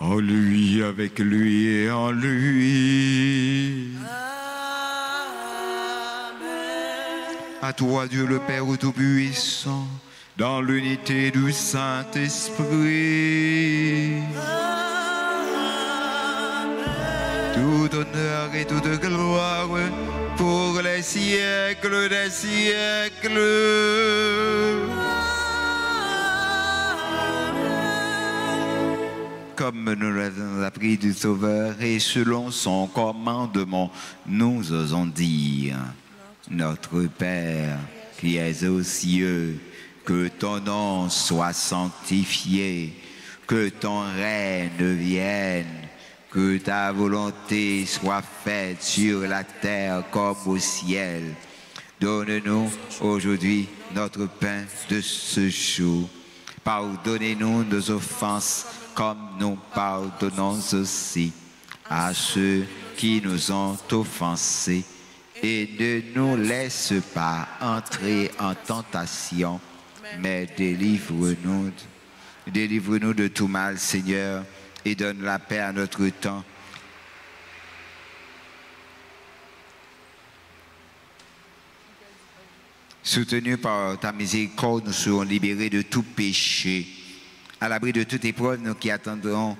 En lui, avec lui et en lui. Amen. À toi, Dieu le Père Tout-Puissant, Dans l'unité du Saint-Esprit. tout honneur et toute gloire pour les siècles des siècles. Comme nous l'avons appris du Sauveur et selon son commandement, nous osons dire, Notre Père qui es aux cieux, que ton nom soit sanctifié, que ton règne vienne, que ta volonté soit faite sur la terre comme au ciel. Donne-nous aujourd'hui notre pain de ce jour. Pardonnez-nous nos offenses comme nous pardonnons aussi à ceux qui nous ont offensés. Et ne nous laisse pas entrer en tentation, mais délivre-nous de tout mal, Seigneur, et donne la paix à notre temps. Soutenus par ta miséricorde, nous serons libérés de tout péché. À l'abri de toute épreuve, nous qui attendons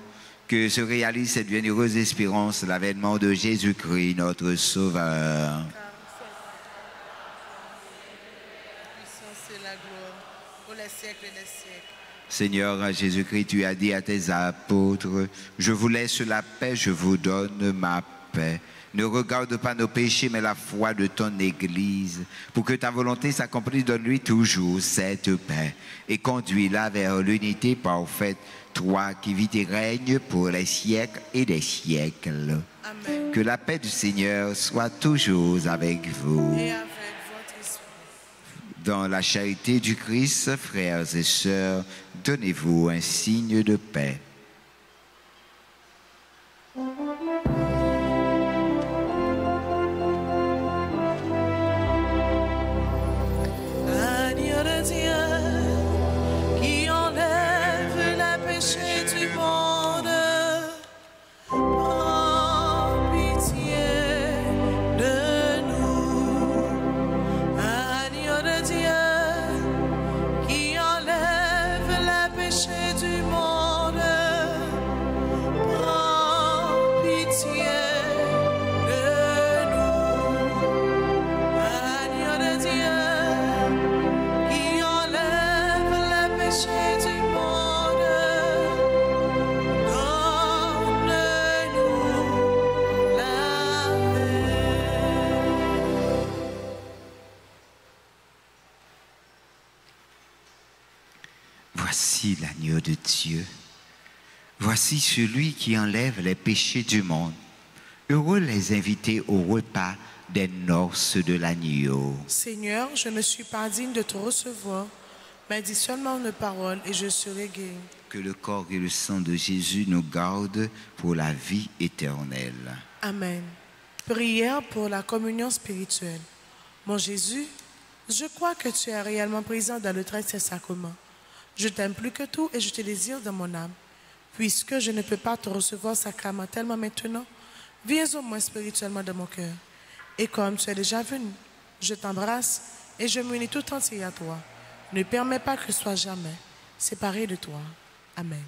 que se réalise cette bienheureuse espérance, l'avènement de Jésus-Christ, notre Sauveur. Seigneur Jésus-Christ, tu as dit à tes apôtres, je vous laisse la paix, je vous donne ma paix. Ne regarde pas nos péchés, mais la foi de ton Église. Pour que ta volonté s'accomplisse, donne-lui toujours cette paix. Et conduis-la vers l'unité parfaite, toi qui vis et règnes pour les siècles et des siècles. Amen. Que la paix du Seigneur soit toujours avec vous. Et avec votre esprit. Dans la charité du Christ, frères et sœurs, donnez-vous un signe de paix. Agneau de Dieu, qui enlève les péchés du monde, prends pitié de nous. Agneau de Dieu, qui enlève les péchés du monde, prends pitié de nous. Agneau de Dieu, qui enlève les péchés du monde, donne-nous la paix. Voici l'agneau de Dieu. Voici celui qui enlève les péchés du monde. Heureux les invités au repas des noces de l'agneau. Seigneur, je ne suis pas digne de te recevoir, mais dis seulement une parole et je serai guéri. Que le corps et le sang de Jésus nous gardent pour la vie éternelle. Amen. Prière pour la communion spirituelle. Mon Jésus, je crois que tu es réellement présent dans le très sacrement. Je t'aime plus que tout et je te désire dans mon âme. Puisque je ne peux pas te recevoir sacramentellement maintenant, viens au moins spirituellement dans mon cœur. Et comme tu es déjà venu, je t'embrasse et je m'unis tout entier à toi. Ne permets pas que je sois jamais séparé de toi. Amen.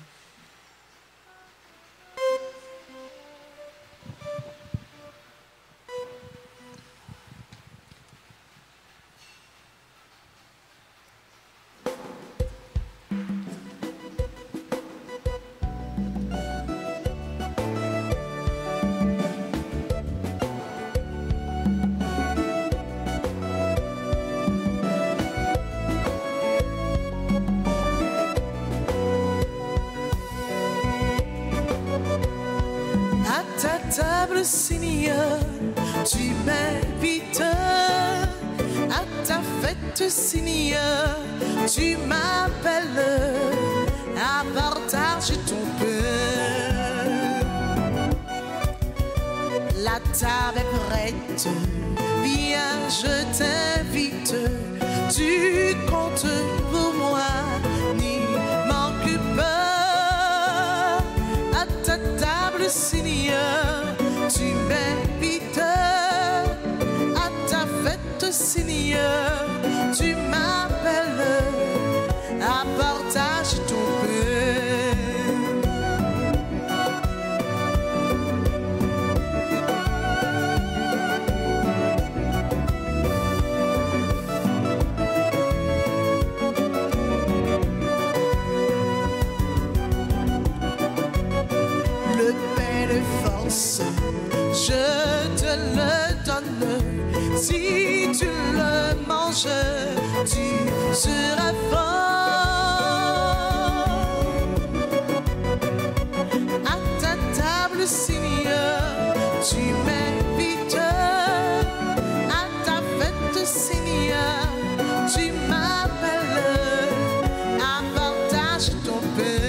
Seigneur, tu m'invites à ta fête, Seigneur, tu m'appelles à partager ton pain. La table est prête, viens, je t'invite, tu comptes pour moi, n'y manque pas. À ta table, Seigneur, tu m'invites à ta fête, Seigneur, tu m'appelles à partager ton pain. Le pain de force, je te le donne, si tu le manges, tu seras fort. À ta table, Seigneur, tu m'invites à ta fête, Seigneur, tu m'appelles à partager ton pain.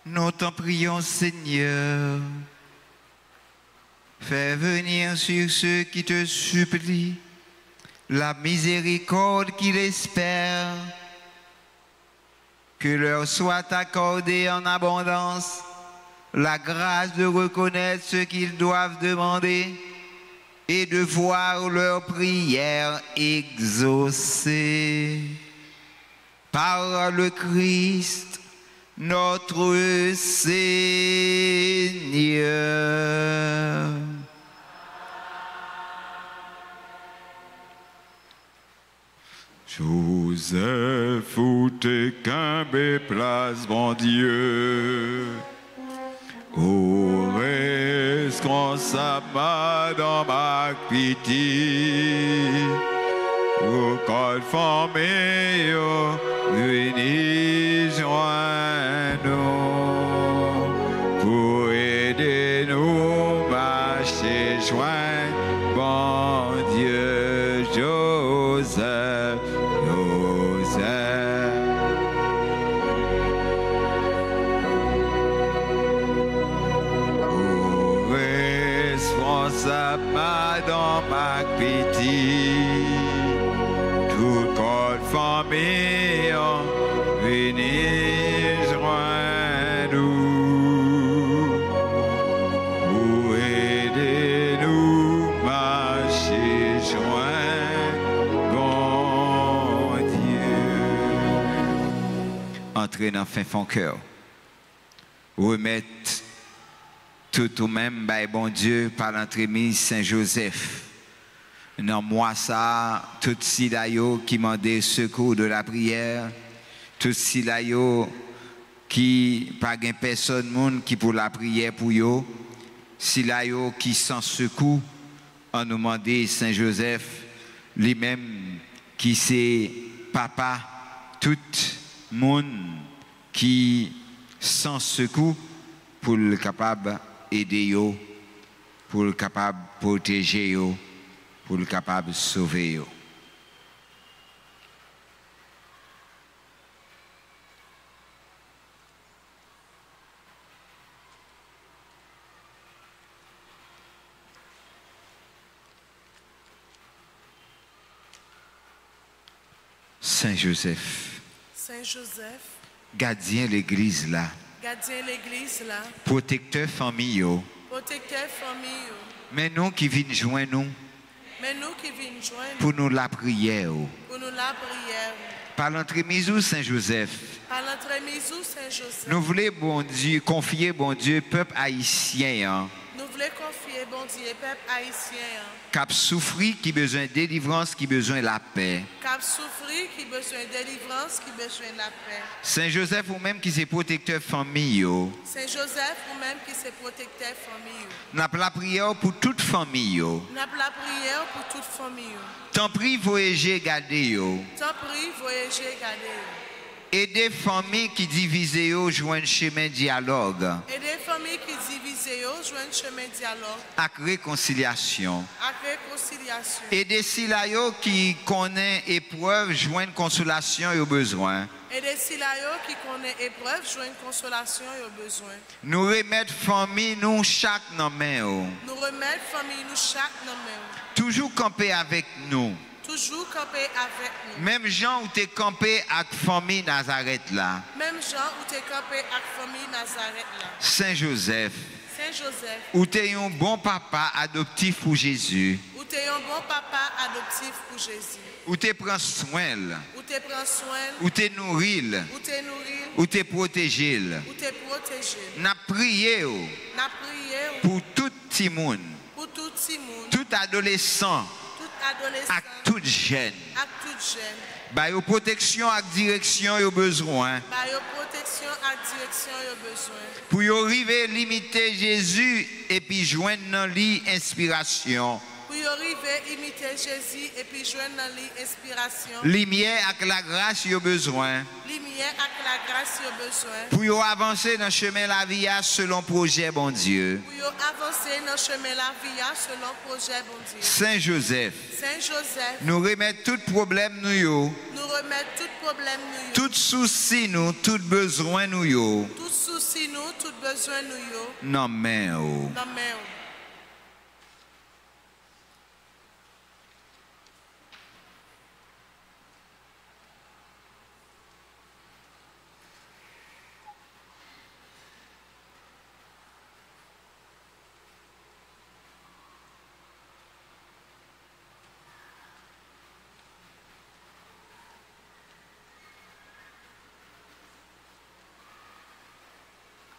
Nous t'en prions, Seigneur. Fais venir sur ceux qui te supplient la miséricorde qu'ils espèrent, que leur soit accordée en abondance la grâce de reconnaître ce qu'ils doivent demander et de voir leurs prières exaucées. Par le Christ, notre Seigneur. Joseph, où t'es qu'un place, mon Dieu. Où responsable dans ma pitié. Où conformé, venez joindre-nous. Pour aider nous, marcher joindre, bon Dieu, Joseph. Dans ma pitié, tout conformé, venez joindre-nous, pour aider nous, marcher joindre, bon Dieu. Entrez dans fin fond cœur, remettre tout ou même, bon Dieu, par l'entremise Saint-Joseph. Dans moi, ça, tout si qui m'a des secours de la prière, tout si qui, pas de personne monde qui pour la prière pour yo, si qui sans secours, on nous demande Saint-Joseph, lui-même, qui c'est papa, tout monde qui sans secours, pour le capable aider yo, pour le capable protéger yo, pour le capable sauver yo. Saint Joseph. Saint Joseph. Gardien l'église là. Gardien l'église là. Protecteur famille yo. Protecteur famille yo. Mais nous qui venons joindre nous. Mais nous qui venons joindre. Pour nous la prière. Pour nous la prière. Par l'entremise ou Saint Joseph. Par l'entremise ou Saint Joseph. Nous voulons bon Dieu confier bon Dieu peuple haïtien. Hein. Nous voulons confier bon Dieu peuple haïtien. Hein. Cap souffri qui besoin de délivrance, qui besoin de la paix. Cap souffri qui besoin de délivrance, qui besoin de la paix. Saint Joseph ou même qui c'est protecteur famille. Saint Joseph ou même qui c'est protecteur famille. N'a pas la prière pour toute famille. N'a pas la prière pour toute famille. T'en prie voyager garder. T'en prie voyager garder. Aider familles qui divisent joindre chemin dialogue. Aider familles qui divisent joindre chemin dialogue. Avec réconciliation. Avec réconciliation. Aider silayo qui connaît épreuve joindre consolation et au besoin. Aider silayo qui connaît épreuve joindre consolation et au besoin. Nous remettre famille nous chaque dans main. Nous remettre famille nous chaque dans main. Toujours camper avec nous. Toujours camper avec nous. Même Jean où t'es campé avec famille Nazareth là. Même Jean où t'es campé avec famille Nazareth là. Saint Joseph. Saint Joseph. Où t'es un bon papa adoptif pour Jésus. Où t'es un bon papa adoptif pour Jésus. Où t'es prend soin. Où t'es prend soin. Où t'es nourri. Où t'es nourri. Où t'es protégé. Où t'es protégé. N'a prié. N'a prié. Pour tout petit monde. Pour tout petit monde. Tout adolescent. Adolescent, à toute jeune. À toute jeune. Bah, yo protection à direction yo besoin. Bah, yo protection à direction yo besoin. Pour yo arriver limiter Jésus et puis joindre dans lui inspiration. Pour y arriver imiter Jésus et puis joindre dans lui inspiration. Lumière avec la grâce yo besoin. Lumière avec la grâce yo besoin. Pour yo avancer dans le chemin la vie selon projet bon Dieu. Pour yo avancer dans le chemin la vie selon projet bon Dieu. Saint Joseph. Saint Joseph. Nous remettre tout problème nous yo. Nous remettre tout problème nous yo. Tout souci nous, tout besoin nous yo. Tout souci nous, besoin nous yo. Non mais oh. Non mais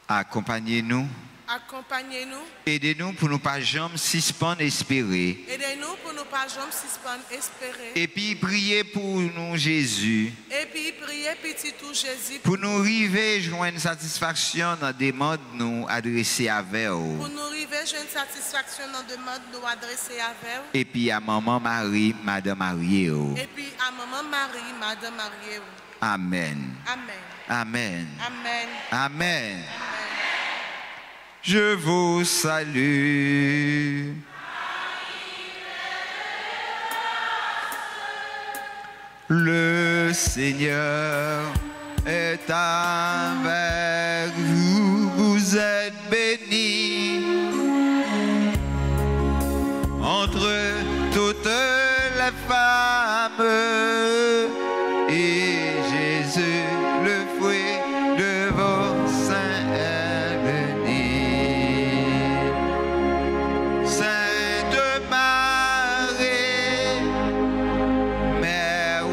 Accompagnez-nous. accompagnez-nous. Aidez-nous pour nous pas jamais suspendre espérer. Aidez-nous pour nous pas jamais suspendre espérer. Et puis priez pour nous Jésus. Et puis priez petit tout Jésus. Pour nous arriver joindre satisfaction dans des demandes nous adresser avec vous. Pour nous arriver joindre satisfaction dans demande nous adresser avec vous. Et puis à maman Marie, Madame Marie. Et puis à maman Marie, Madame Marie. Amen. Amen. Amen. Amen. Amen. Je vous salue. Le Seigneur est avec vous. Vous êtes bénie entre toutes les femmes. Et Jésus, le fruit de vos seins est béni. Sainte Marie, Mère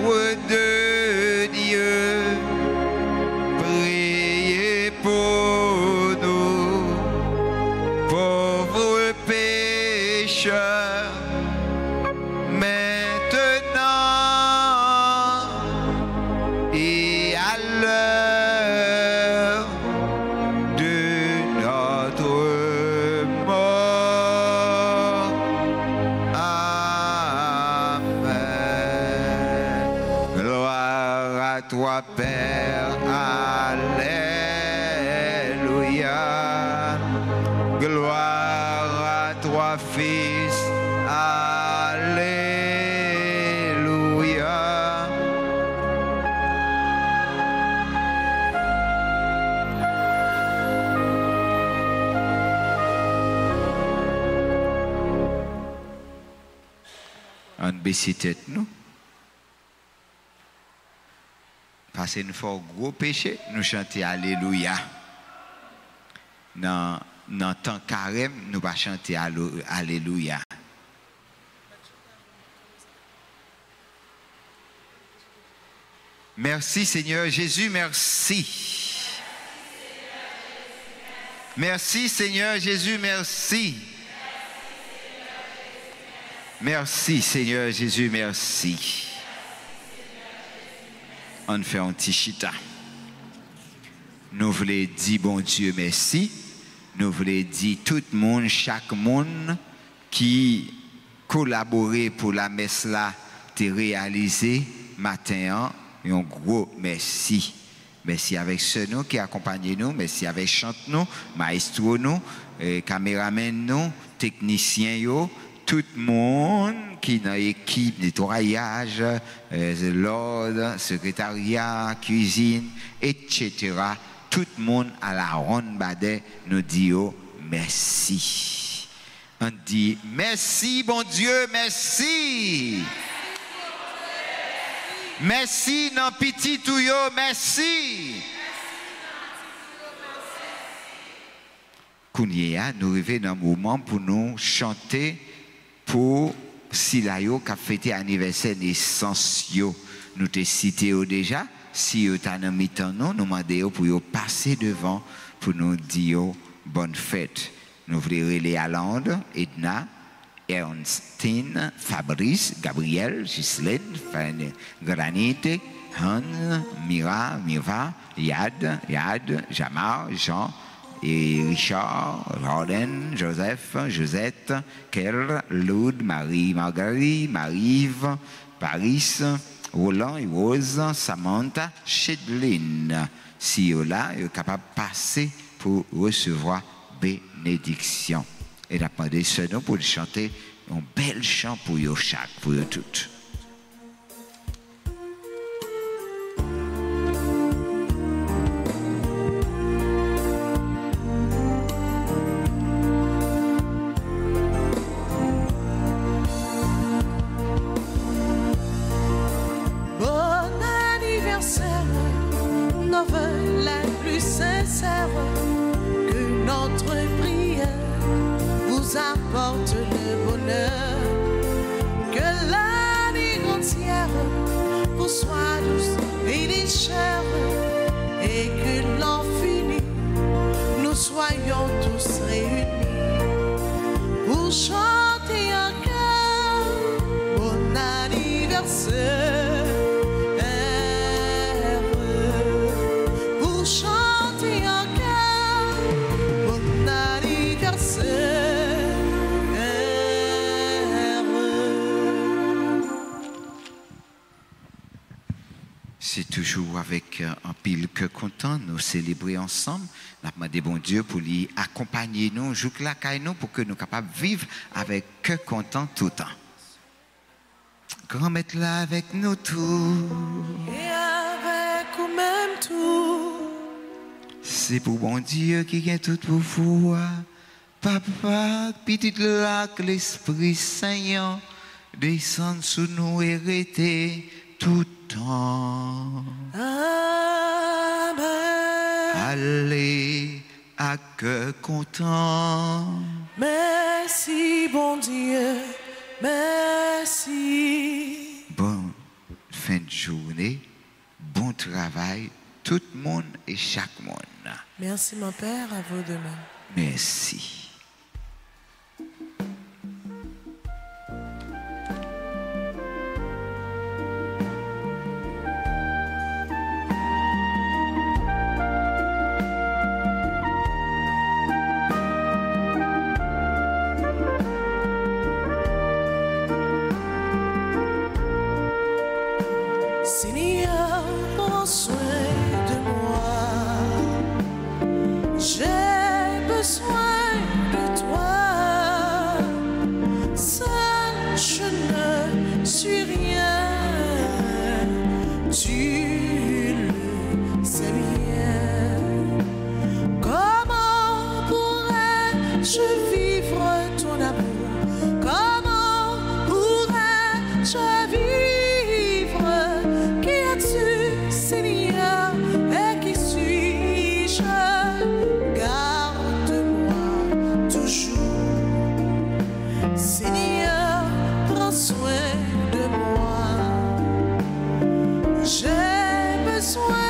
de Dieu, priez pour nous, pauvres pécheurs, maintenant et à l'heure de notre mort. Amen. Gloire à toi, Père. Alléluia. Gloire à toi, Fils. Alléluia. On baisse tête nous. Parce que nous faisons gros péché, nous chantons Alléluia. Dans le temps carême, nous ne pas chanter Alléluia. Merci Seigneur Jésus, merci. Merci Seigneur Jésus, merci. Merci Seigneur Jésus, merci. On fait un petit chita. Nous voulons dire bon Dieu merci. Nous voulons dire tout le monde, chaque monde qui collaboré pour la messe là, t'es réalisé matin, un gros merci. Merci avec ceux nous qui accompagnent nous, merci avec chante nous, maestro nous, caméramen nous, technicien yo, tout le monde qui dans l'équipe nettoyage, l'ordre, secrétariat, cuisine, etc. Tout le monde à la ronde badet nous dit merci. On dit merci bon Dieu, merci. Merci non petit tout yo, merci. Kounia, nous arrivons dans un moment pour nous chanter pour Silayo qui a fêté anniversaire naissance yo. Nous te cité déjà, si vous avez mis temps nous demandons pour vous passer devant pour nous dire bonne fête. Nous voulons relayer à Londres, Edna, Ernstine, Fabrice, Gabriel, Ghislaine, Granite, Han, Mira, Mirva, Yad, Jamar, Jean, et Richard, Jordan, Joseph, Josette, Kerr, Loud, Marie, Marguerite, Marie-Yves, Paris, Roland et Rose, Samantha, Chedline. Si vous là, vous êtes capable de passer pour recevoir bénédiction. Et la demandé ce nom pour chanter un bel chant pour vous chaque, pour vous toutes. sincère, que notre prière vous apporte le bonheur, que la vie entière vous soit douce et légère, et que l'an fini, nous soyons tous réunis pour chanter un cœur, bon anniversaire. Pour chanter un cœur, bon anniversaire. C'est toujours avec un pile que content nous célébrer ensemble. Nous avons demandé bon Dieu pour lui accompagner nous, jouer la caille nous pour que nous soyons capables de vivre avec que content tout le temps. Grand mettre là avec nous tous. Et avec nous-mêmes tout. C'est pour bon Dieu qui gagne tout pouvoir. Papa, petit là que l'Esprit Saint descend sous nous et rester tout temps. Amen. Allez, à cœur content. Merci, bon Dieu. Merci. Bonne fin de journée, bon travail, tout le monde et chaque monde. Merci, mon Père, à vous de même. Merci. Seigneur, prends soin de moi. J'ai besoin de toi. Seul je ne suis rien. Tu le sais bien. Comment pourrais-je vivre ton amour? Comment pourrais-je vivre? Seigneur, et qui suis-je? Garde-moi toujours. Seigneur, prends soin de moi. J'ai besoin